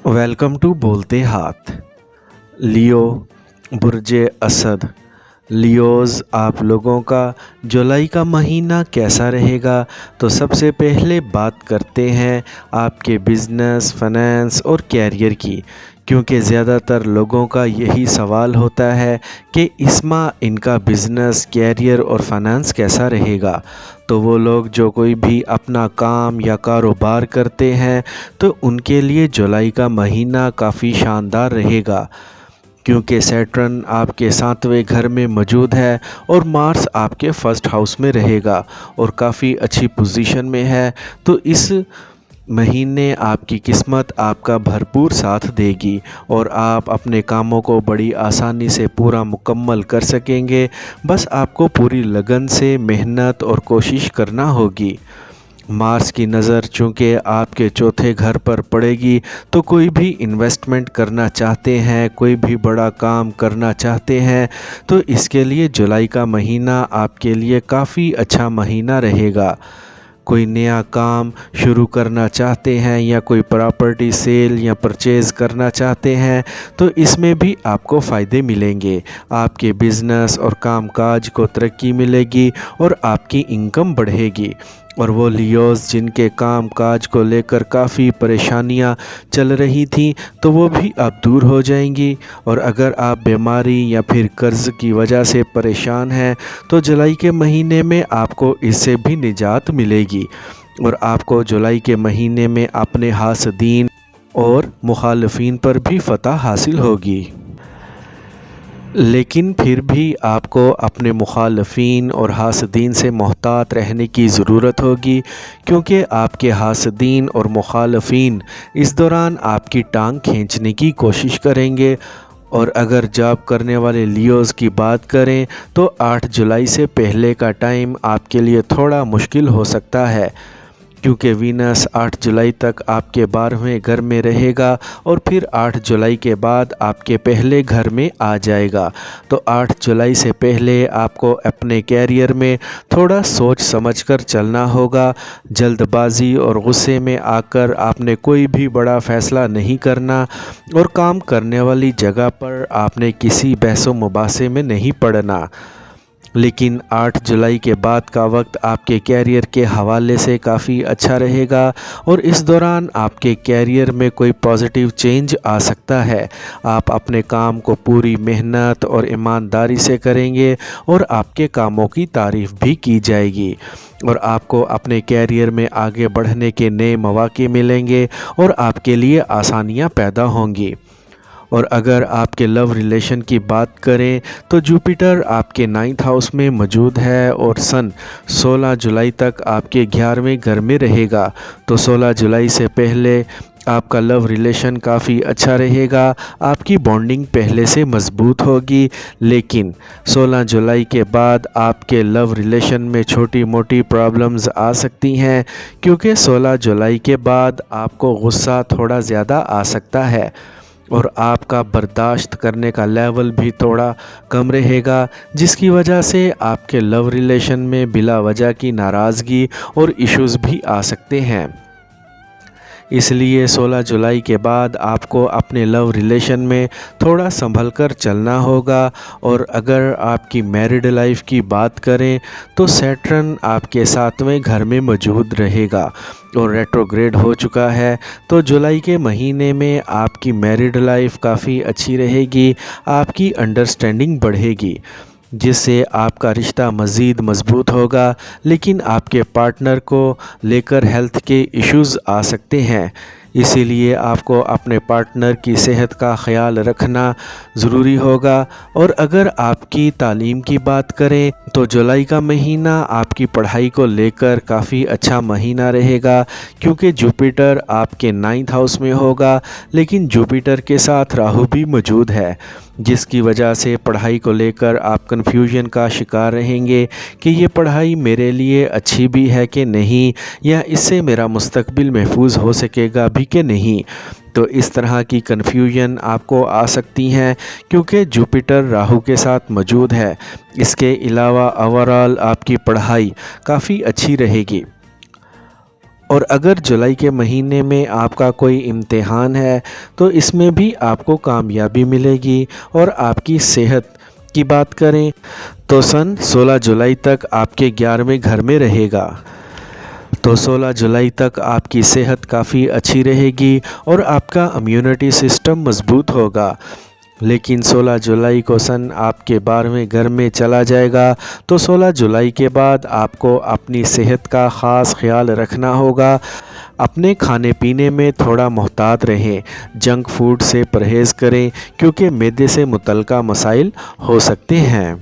Welcome to बोलते हाथ। लियो, बुर्ज Asad. Leos, आप लोगों का जुलाई का महीना कैसा रहेगा? तो सबसे पहले बात करते हैं आपके बिज़नेस, फाइनेंस और कैरियर की, क्योंकि ज़्यादातर लोगों का यही सवाल होता है कि इस माह इनका बिज़नेस, कैरियर और फाइनेंस कैसा रहेगा। तो वो लोग जो कोई भी अपना काम या कारोबार करते हैं तो उनके लिए जुलाई का महीना काफ़ी शानदार रहेगा, क्योंकि सैटर्न आपके 7वें घर में मौजूद है और मार्स आपके फर्स्ट हाउस में रहेगा और काफ़ी अच्छी पोजीशन में है। तो इस महीने आपकी किस्मत आपका भरपूर साथ देगी और आप अपने कामों को बड़ी आसानी से पूरा मुकम्मल कर सकेंगे। बस आपको पूरी लगन से मेहनत और कोशिश करना होगी। मार्स की नज़र चूँकि आपके चौथे घर पर पड़ेगी, तो कोई भी इन्वेस्टमेंट करना चाहते हैं, कोई भी बड़ा काम करना चाहते हैं, तो इसके लिए जुलाई का महीना आपके लिए काफ़ी अच्छा महीना रहेगा। कोई नया काम शुरू करना चाहते हैं या कोई प्रॉपर्टी सेल या परचेज़ करना चाहते हैं तो इसमें भी आपको फ़ायदे मिलेंगे। आपके बिज़नेस और कामकाज को तरक्की मिलेगी और आपकी इनकम बढ़ेगी। और वो लियोज़ जिनके काम काज को लेकर काफ़ी परेशानियां चल रही थी तो वो भी अब दूर हो जाएंगी। और अगर आप बीमारी या फिर कर्ज़ की वजह से परेशान हैं तो जुलाई के महीने में आपको इससे भी निजात मिलेगी और आपको जुलाई के महीने में अपने हासदीन और मुखालफीन पर भी फतह हासिल होगी। लेकिन फिर भी आपको अपने मुखालफीन और हासदीन से मोहतात रहने की ज़रूरत होगी, क्योंकि आपके हासदीन और मुखालफीन इस दौरान आपकी टांग खींचने की कोशिश करेंगे। और अगर जॉब करने वाले लियोज़ की बात करें तो 8 जुलाई से पहले का टाइम आपके लिए थोड़ा मुश्किल हो सकता है, क्योंकि वीनस 8 जुलाई तक आपके 12वें घर में रहेगा और फिर 8 जुलाई के बाद आपके पहले घर में आ जाएगा। तो 8 जुलाई से पहले आपको अपने कैरियर में थोड़ा सोच समझकर चलना होगा। जल्दबाजी और गुस्से में आकर आपने कोई भी बड़ा फ़ैसला नहीं करना और काम करने वाली जगह पर आपने किसी बहसो मुबासे में नहीं पड़ना। लेकिन 8 जुलाई के बाद का वक्त आपके कैरियर के हवाले से काफ़ी अच्छा रहेगा और इस दौरान आपके कैरियर में कोई पॉजिटिव चेंज आ सकता है। आप अपने काम को पूरी मेहनत और ईमानदारी से करेंगे और आपके कामों की तारीफ़ भी की जाएगी और आपको अपने कैरियर में आगे बढ़ने के नए मौके मिलेंगे और आपके लिए आसानियाँ पैदा होंगी। और अगर आपके लव रिलेशन की बात करें तो जुपिटर आपके 9th हाउस में मौजूद है और सन 16 जुलाई तक आपके 11वें घर में रहेगा। तो 16 जुलाई से पहले आपका लव रिलेशन काफ़ी अच्छा रहेगा, आपकी बॉन्डिंग पहले से मज़बूत होगी। लेकिन 16 जुलाई के बाद आपके लव रिलेशन में छोटी मोटी प्रॉब्लम्स आ सकती हैं, क्योंकि 16 जुलाई के बाद आपको गुस्सा थोड़ा ज़्यादा आ सकता है और आपका बर्दाश्त करने का लेवल भी थोड़ा कम रहेगा, जिसकी वजह से आपके लव रिलेशन में बिला वजह की नाराज़गी और इश्यूज़ भी आ सकते हैं। इसलिए 16 जुलाई के बाद आपको अपने लव रिलेशन में थोड़ा संभल कर चलना होगा। और अगर आपकी मैरिड लाइफ की बात करें तो सैटर्न आपके 7वें घर में मौजूद रहेगा और रेट्रोग्रेड हो चुका है। तो जुलाई के महीने में आपकी मैरिड लाइफ काफ़ी अच्छी रहेगी, आपकी अंडरस्टैंडिंग बढ़ेगी, जिससे आपका रिश्ता मज़ीद मज़बूत होगा। लेकिन आपके पार्टनर को लेकर हेल्थ के इश्यूज़ आ सकते हैं, इसीलिए आपको अपने पार्टनर की सेहत का ख्याल रखना ज़रूरी होगा। और अगर आपकी तालीम की बात करें तो जुलाई का महीना आपकी पढ़ाई को लेकर काफ़ी अच्छा महीना रहेगा, क्योंकि जुपिटर आपके 9th हाउस में होगा, लेकिन जुपिटर के साथ राहु भी मौजूद है, जिसकी वजह से पढ़ाई को लेकर आप कन्फ्यूजन का शिकार रहेंगे कि ये पढ़ाई मेरे लिए अच्छी भी है कि नहीं, या इससे मेरा मुस्तकबिल महफूज हो सकेगा भी कि नहीं। तो इस तरह की कन्फ्यूजन आपको आ सकती हैं, क्योंकि जुपिटर राहु के साथ मौजूद है। इसके अलावा ओवरऑल आपकी पढ़ाई काफ़ी अच्छी रहेगी। اور اگر جولائی کے مہینے میں آپ کا کوئی امتحان ہے تو اس میں بھی آپ کو کامیابی ملے گی۔ اور آپ کی صحت کی بات کریں تو سن 16 جولائی تک آپ کے 11ویں گھر میں رہے گا، تو 16 جولائی تک آپ کی صحت کافی اچھی رہے گی اور آپ کا امیونٹی سسٹم مضبوط ہوگا۔ لیکن 16 جولائی کو سن آپ کے 12ویں گھر میں چلا جائے گا، تو 16 جولائی کے بعد آپ کو اپنی صحت کا خاص خیال رکھنا ہوگا۔ اپنے کھانے پینے میں تھوڑا محتاط رہیں، جنک فوڈ سے پرہیز کریں کیونکہ معدے سے متعلقہ مسائل ہو سکتے ہیں۔